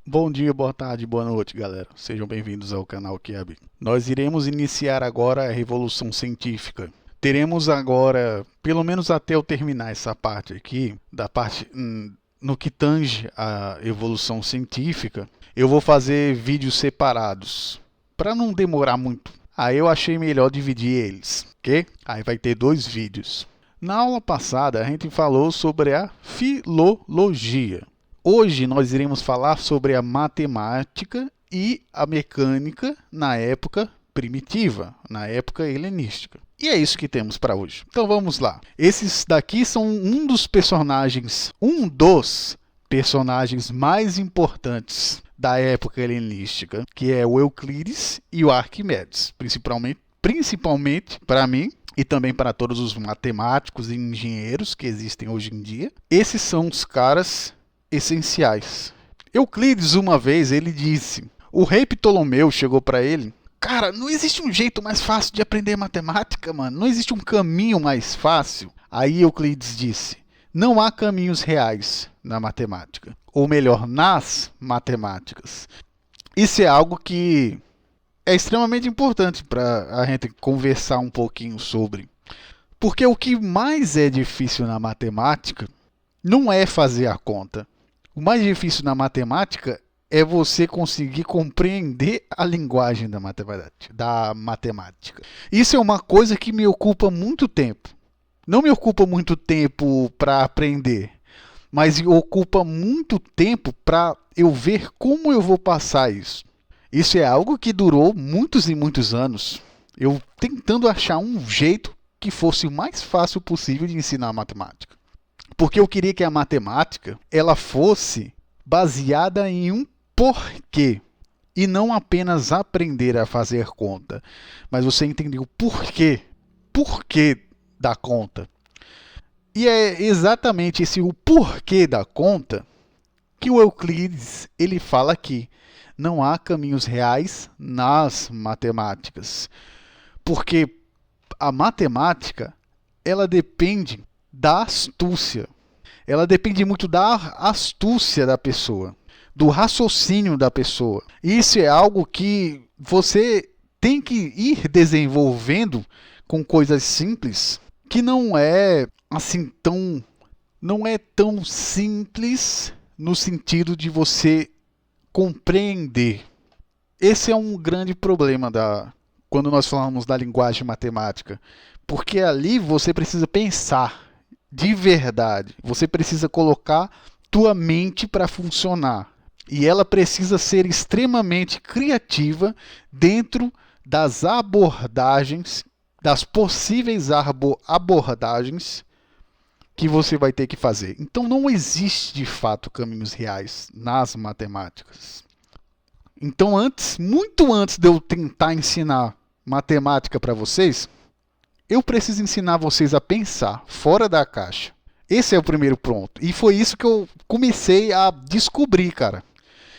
Bom dia, boa tarde, boa noite, galera. Sejam bem-vindos ao canal Kiabi. Nós iremos iniciar agora a revolução científica. Teremos agora, pelo menos até eu terminar essa parte aqui, da parte no que tange a evolução científica, eu vou fazer vídeos separados, para não demorar muito. Aí eu achei melhor dividir eles, ok? Aí vai ter dois vídeos. Na aula passada, a gente falou sobre a filologia. Hoje nós iremos falar sobre a matemática e a mecânica na época primitiva, na época helenística. E é isso que temos para hoje. Então vamos lá. Esses daqui são um dos personagens mais importantes da época helenística, que é o Euclides e o Arquimedes, principalmente para mim e também para todos os matemáticos e engenheiros que existem hoje em dia. Esses são os caras essenciais. Euclides, uma vez, ele disse: o rei Ptolomeu chegou para ele: cara, não existe um jeito mais fácil de aprender matemática, mano. Não existe um caminho mais fácil. Aí Euclides disse: não há caminhos reais na matemática. Ou melhor, nas matemáticas. Isso é algo que é extremamente importante para a gente conversar um pouquinho sobre. Porque o que mais é difícil na matemática não é fazer a conta. O mais difícil na matemática é você conseguir compreender a linguagem da matemática. Isso é uma coisa que me ocupa muito tempo. Não me ocupa muito tempo para aprender, mas ocupa muito tempo para eu ver como eu vou passar isso. Isso é algo que durou muitos e muitos anos. Eu tentando achar um jeito que fosse o mais fácil possível de ensinar matemática. Porque eu queria que a matemática ela fosse baseada em um porquê. E não apenas aprender a fazer conta. Mas você entender o porquê. Porquê da conta. E é exatamente esse o porquê da conta que o Euclides ele fala aqui. Não há caminhos reais nas matemáticas. Porque a matemática ela depende da astúcia. Ela depende muito da astúcia da pessoa, do raciocínio da pessoa. Isso é algo que você tem que ir desenvolvendo com coisas simples, que não é assim não é tão simples no sentido de você compreender. Esse é um grande problema quando nós falamos da linguagem matemática, porque ali você precisa pensar de verdade. Você precisa colocar tua mente para funcionar. E ela precisa ser extremamente criativa dentro das abordagens, das possíveis abordagens que você vai ter que fazer. Então não existe de fato caminhos reais nas matemáticas. Então muito antes de eu tentar ensinar matemática para vocês, eu preciso ensinar vocês a pensar fora da caixa. Esse é o primeiro ponto. E foi isso que eu comecei a descobrir, cara.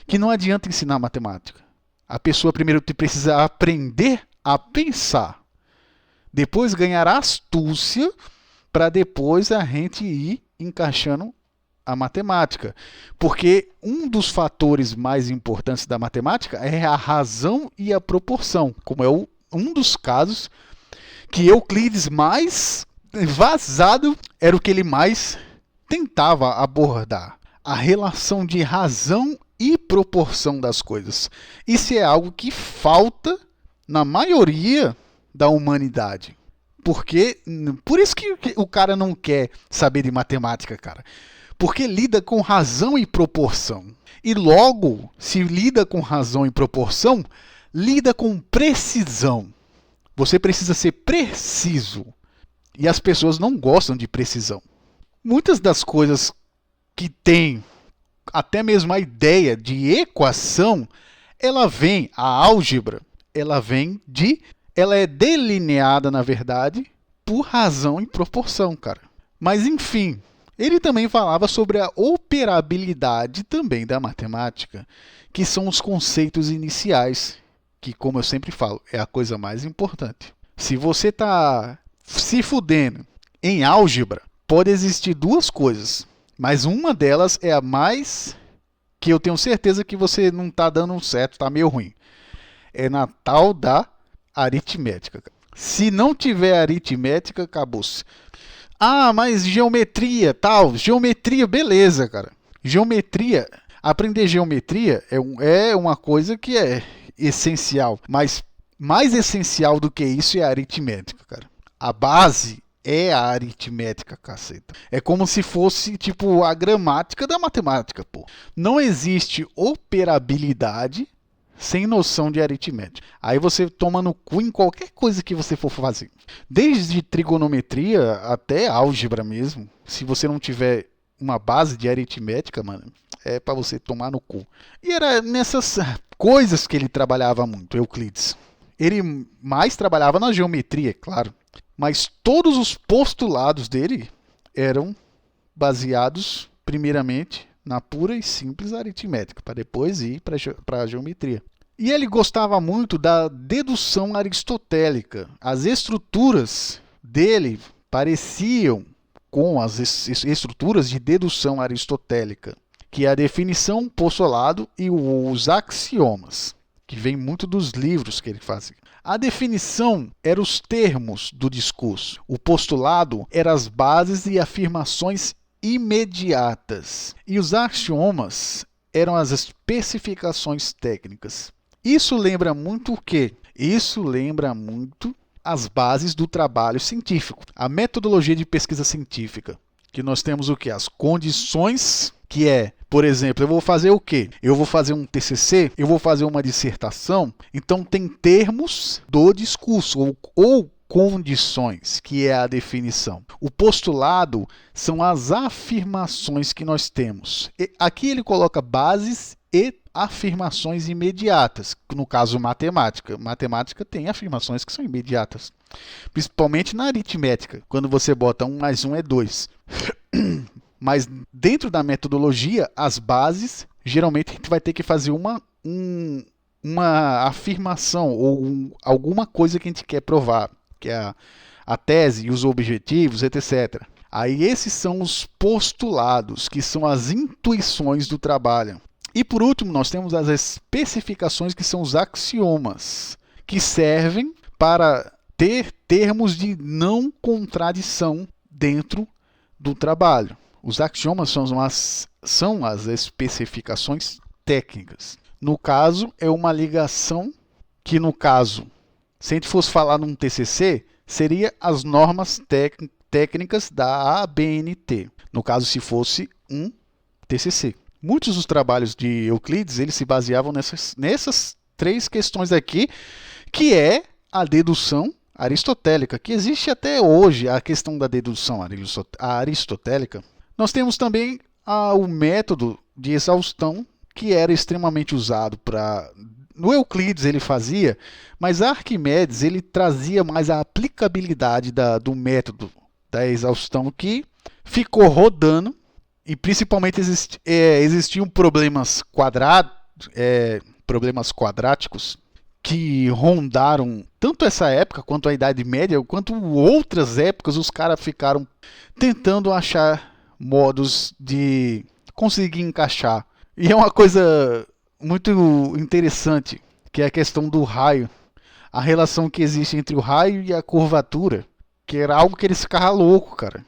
Que não adianta ensinar matemática. A pessoa primeiro precisa aprender a pensar. Depois ganhar astúcia para depois a gente ir encaixando a matemática. Porque um dos fatores mais importantes da matemática é a razão e a proporção. Como é um dos casos que Euclides mais vazado era o que ele mais tentava abordar. A relação de razão e proporção das coisas. Isso é algo que falta na maioria da humanidade. Por isso que o cara não quer saber de matemática, cara. Porque lida com razão e proporção. E logo, se lida com razão e proporção, lida com precisão. Você precisa ser preciso. E as pessoas não gostam de precisão. Muitas das coisas que tem, até mesmo a ideia de equação, a álgebra, ela é delineada, na verdade, por razão e proporção, cara. Mas enfim, ele também falava sobre a operabilidade também da matemática, que são os conceitos iniciais, que, como eu sempre falo, é a coisa mais importante. Se você está se fudendo em álgebra, pode existir duas coisas, mas uma delas é a mais que eu tenho certeza que você não tá dando certo, tá meio ruim. É na tal da aritmética. Se não tiver aritmética, acabou-se. Ah, mas geometria, tal. Geometria, beleza, cara. Geometria, aprender geometria é uma coisa que é essencial. Mas mais essencial do que isso é a aritmética, cara. A base é a aritmética, caceta. É como se fosse, tipo, a gramática da matemática, pô. Não existe operabilidade sem noção de aritmética. Aí você toma no cu em qualquer coisa que você for fazer. Desde trigonometria até álgebra mesmo. Se você não tiver uma base de aritmética, mano, é pra você tomar no cu. E era nessas coisas que ele trabalhava muito, Euclides. Ele mais trabalhava na geometria, claro. Mas todos os postulados dele eram baseados, primeiramente, na pura e simples aritmética, para depois ir para a geometria. E ele gostava muito da dedução aristotélica. As estruturas dele pareciam com as estruturas de dedução aristotélica, que é a definição, postulado e os axiomas, que vem muito dos livros que ele fazia. A definição eram os termos do discurso. O postulado eram as bases e afirmações imediatas. E os axiomas eram as especificações técnicas. Isso lembra muito o quê? Isso lembra muito as bases do trabalho científico. A metodologia de pesquisa científica. Que nós temos o quê? As condições, que é, por exemplo, eu vou fazer o quê? Eu vou fazer um TCC, eu vou fazer uma dissertação, então tem termos do discurso, ou condições, que é a definição. O postulado são as afirmações que nós temos. Aqui ele coloca bases e afirmações imediatas, no caso matemática. Matemática tem afirmações que são imediatas, principalmente na aritmética, quando você bota 1 mais 1 é 2. Mas dentro da metodologia, as bases, geralmente a gente vai ter que fazer uma afirmação ou alguma coisa que a gente quer provar, que é a tese e os objetivos, etc. Aí esses são os postulados, que são as intuições do trabalho. E por último, nós temos as especificações, que são os axiomas, que servem para ter termos de não contradição dentro do trabalho. Os axiomas são as especificações técnicas. No caso, é uma ligação que, no caso, se a gente fosse falar num TCC, seria as normas técnicas da ABNT. No caso, se fosse um TCC. Muitos dos trabalhos de Euclides, eles se baseavam nessas três questões aqui, que é a dedução aristotélica, que existe até hoje, a questão da dedução aristotélica. Nós temos também o método de exaustão, que era extremamente usado para... No Euclides ele fazia, mas Arquimedes ele trazia mais a aplicabilidade do método da exaustão, que ficou rodando, e principalmente existiam problemas quadráticos que rondaram tanto essa época, quanto a Idade Média, quanto outras épocas. Os caras ficaram tentando achar modos de conseguir encaixar. E é uma coisa muito interessante, que é a questão do raio. A relação que existe entre o raio e a curvatura, que era algo que eles ficavam loucos, cara.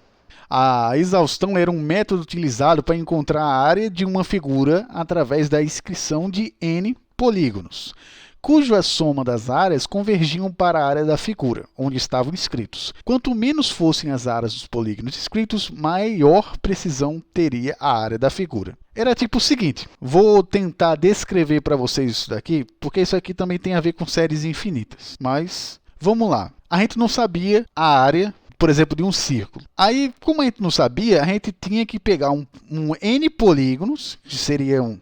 A exaustão era um método utilizado para encontrar a área de uma figura através da inscrição de N polígonos, cuja soma das áreas convergiam para a área da figura, onde estavam inscritos. Quanto menos fossem as áreas dos polígonos inscritos, maior precisão teria a área da figura. Era tipo o seguinte, vou tentar descrever para vocês isso daqui, porque isso aqui também tem a ver com séries infinitas, mas vamos lá. A gente não sabia a área, por exemplo, de um círculo. Aí, como a gente não sabia, a gente tinha que pegar um N polígonos, que seriam...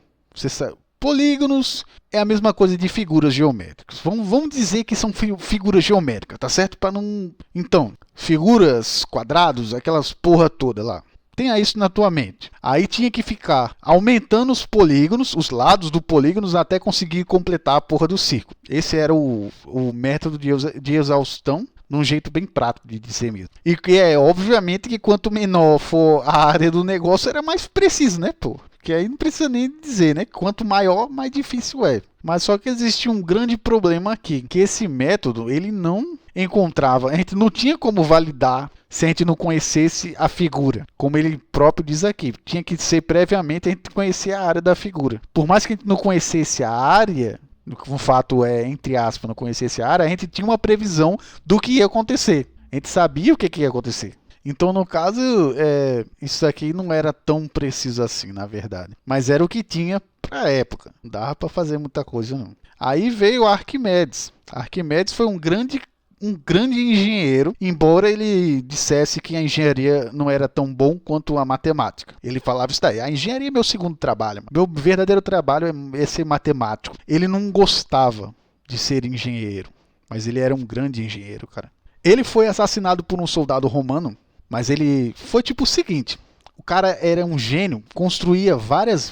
Polígonos é a mesma coisa de figuras geométricas. Vamos dizer que são figuras geométricas, tá certo? Para não... Então, figuras, quadrados, aquelas porra toda lá. Tenha isso na tua mente. Aí tinha que ficar aumentando os polígonos, os lados do polígono, até conseguir completar a porra do círculo. Esse era o método de exaustão, num jeito bem prático de dizer mesmo. E que é, obviamente, que quanto menor for a área do negócio, era mais preciso, né, pô? Que aí não precisa nem dizer, né? Quanto maior, mais difícil é. Mas só que existia um grande problema aqui, que esse método, ele não encontrava, a gente não tinha como validar se a gente não conhecesse a figura. Como ele próprio diz aqui, tinha que ser previamente a gente conhecer a área da figura. Por mais que a gente não conhecesse a área, o fato é, entre aspas, não conhecesse a área, a gente tinha uma previsão do que ia acontecer. A gente sabia o que ia acontecer. Então, no caso, isso aqui não era tão preciso assim, na verdade. Mas era o que tinha para a época. Não dava para fazer muita coisa, não. Aí veio Arquimedes. Arquimedes foi um grande engenheiro, embora ele dissesse que a engenharia não era tão bom quanto a matemática. Ele falava isso daí, a engenharia é meu segundo trabalho. Meu verdadeiro trabalho é ser matemático. Ele não gostava de ser engenheiro, mas ele era um grande engenheiro, cara. Ele foi assassinado por um soldado romano. Mas ele foi tipo o seguinte, o cara era um gênio, construía vários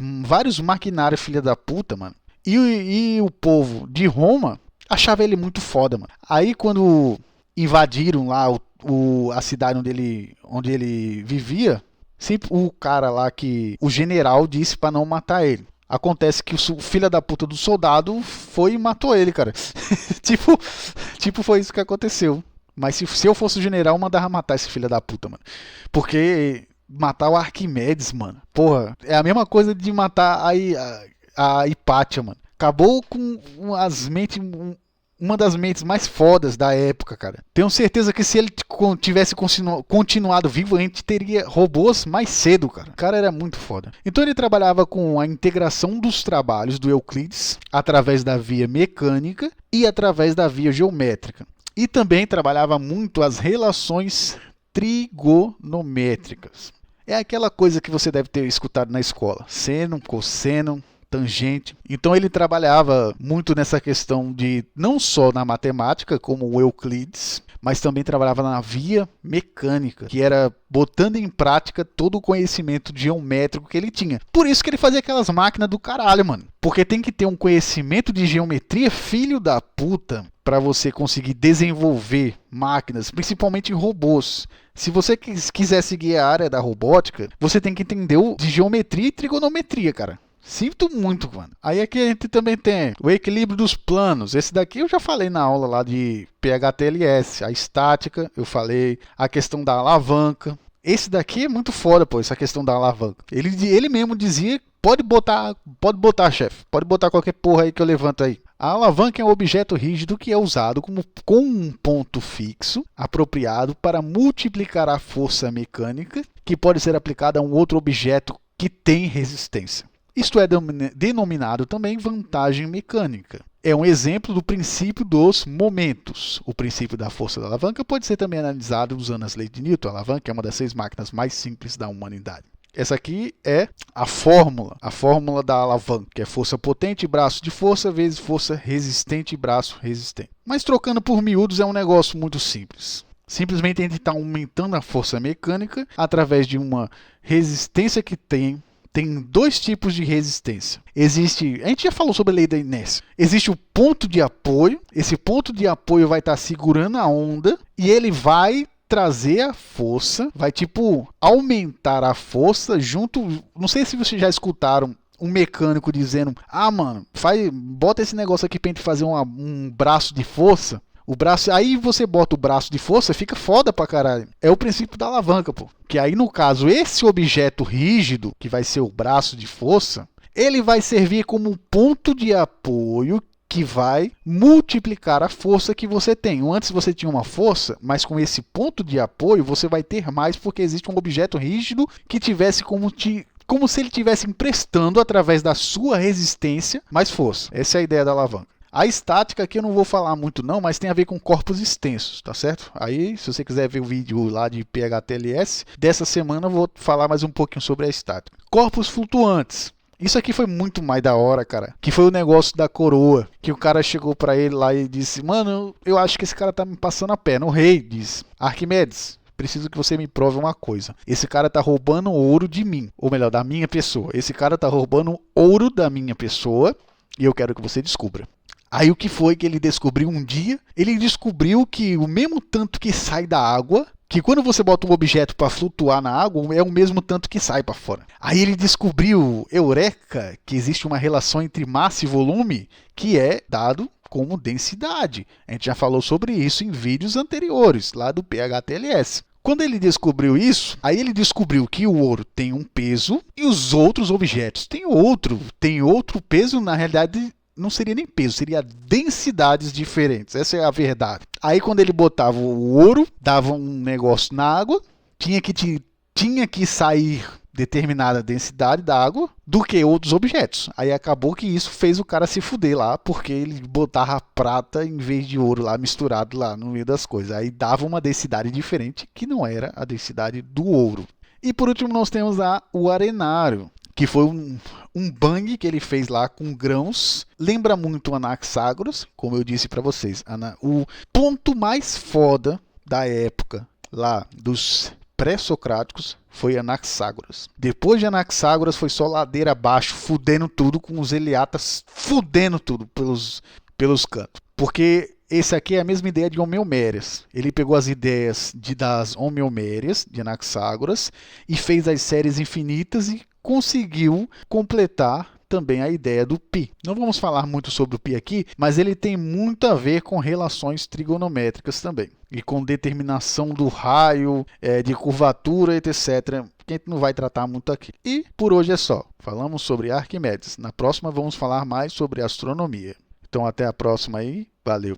maquinários filha da puta, mano. E o povo de Roma achava ele muito foda, mano. Aí quando invadiram lá a cidade onde ele vivia, sempre o cara lá o general disse pra não matar ele. Acontece que o filho da puta do soldado foi e matou ele, cara. tipo foi isso que aconteceu. Mas se eu fosse o general, eu mandava matar esse filho da puta, mano. Porque matar o Arquimedes, mano. Porra, é a mesma coisa de matar a Hipátia, mano. Acabou com uma das mentes mais fodas da época, cara. Tenho certeza que se ele tivesse continuado vivo, a gente teria robôs mais cedo, cara. O cara era muito foda. Então ele trabalhava com a integração dos trabalhos do Euclides através da via mecânica e através da via geométrica. E também trabalhava muito as relações trigonométricas. É aquela coisa que você deve ter escutado na escola. Seno, cosseno, tangente. Então ele trabalhava muito nessa questão de, não só na matemática, como o Euclides, mas também trabalhava na via mecânica, que era botando em prática todo o conhecimento geométrico que ele tinha. Por isso que ele fazia aquelas máquinas do caralho, mano. Porque tem que ter um conhecimento de geometria, filho da puta, para você conseguir desenvolver máquinas, principalmente robôs. Se você quiser seguir a área da robótica, você tem que entender de geometria e trigonometria, cara. Sinto muito, mano. Aí aqui a gente também tem o equilíbrio dos planos. Esse daqui eu já falei na aula lá de PHTLS. A estática, eu falei. A questão da alavanca. Esse daqui é muito foda, pô, essa questão da alavanca. Ele mesmo dizia, pode botar, chefe. Pode botar qualquer porra aí que eu levanto aí. A alavanca é um objeto rígido que é usado com um ponto fixo, apropriado para multiplicar a força mecânica, que pode ser aplicada a um outro objeto que tem resistência. Isto é denominado também vantagem mecânica. É um exemplo do princípio dos momentos. O princípio da força da alavanca pode ser também analisado usando as leis de Newton. A alavanca é uma das 6 máquinas mais simples da humanidade. Essa aqui é a fórmula da alavanca, que é força potente, braço de força, vezes força resistente, braço resistente. Mas trocando por miúdos é um negócio muito simples. Simplesmente a gente está aumentando a força mecânica através de uma resistência que tem 2 tipos de resistência. A gente já falou sobre a lei da inércia. Existe o ponto de apoio. Esse ponto de apoio vai estar segurando a onda e ele vai trazer a força, vai aumentar a força junto. Não sei se vocês já escutaram um mecânico dizendo: ah, mano, bota esse negócio aqui pra gente fazer um braço de força. Aí você bota o braço de força, fica foda pra caralho. É o princípio da alavanca, pô. Que aí, no caso, esse objeto rígido, que vai ser o braço de força, ele vai servir como um ponto de apoio que vai multiplicar a força que você tem. Antes você tinha uma força, mas com esse ponto de apoio você vai ter mais, porque existe um objeto rígido que tivesse como se ele estivesse emprestando, através da sua resistência, mais força. Essa é a ideia da alavanca. A estática aqui eu não vou falar muito não, mas tem a ver com corpos extensos, tá certo? Aí, se você quiser ver o vídeo lá de PHTLS, dessa semana eu vou falar mais um pouquinho sobre a estática. Corpos flutuantes. Isso aqui foi muito mais da hora, cara. Que foi o negócio da coroa. Que o cara chegou pra ele lá e disse: mano, eu acho que esse cara tá me passando a perna. O rei diz: Arquimedes, preciso que você me prove uma coisa. Esse cara tá roubando ouro de mim. Ou melhor, da minha pessoa. Esse cara tá roubando ouro da minha pessoa e eu quero que você descubra. Aí o que foi que ele descobriu um dia? Ele descobriu que o mesmo tanto que sai da água que quando você bota um objeto para flutuar na água, é o mesmo tanto que sai para fora. Aí ele descobriu, eureka, que existe uma relação entre massa e volume que é dado como densidade. A gente já falou sobre isso em vídeos anteriores, lá do PHTLS. Quando ele descobriu isso, aí ele descobriu que o ouro tem um peso e os outros objetos têm outro peso, na realidade não seria nem peso, seria densidades diferentes. Essa é a verdade. Aí quando ele botava o ouro, dava um negócio na água, tinha que sair determinada densidade da água do que outros objetos. Aí acabou que isso fez o cara se fuder lá, porque ele botava prata em vez de ouro lá misturado lá no meio das coisas. Aí dava uma densidade diferente que não era a densidade do ouro. E por último nós temos o arenário, que foi um bang que ele fez lá com grãos. Lembra muito o Anaxágoras, como eu disse para vocês. O ponto mais foda da época lá dos pré-socráticos foi Anaxágoras. Depois de Anaxágoras foi só ladeira abaixo, fudendo tudo, com os Eliatas fudendo tudo pelos cantos. Porque esse aqui é a mesma ideia de homeomérias. Ele pegou as ideias das homeomérias, de Anaxágoras, e fez as séries infinitas e conseguiu completar também a ideia do π. Não vamos falar muito sobre o π aqui, mas ele tem muito a ver com relações trigonométricas também. E com determinação do raio, de curvatura, etc. Que a gente não vai tratar muito aqui. E por hoje é só. Falamos sobre Arquimedes. Na próxima vamos falar mais sobre astronomia. Então até a próxima aí. Valeu!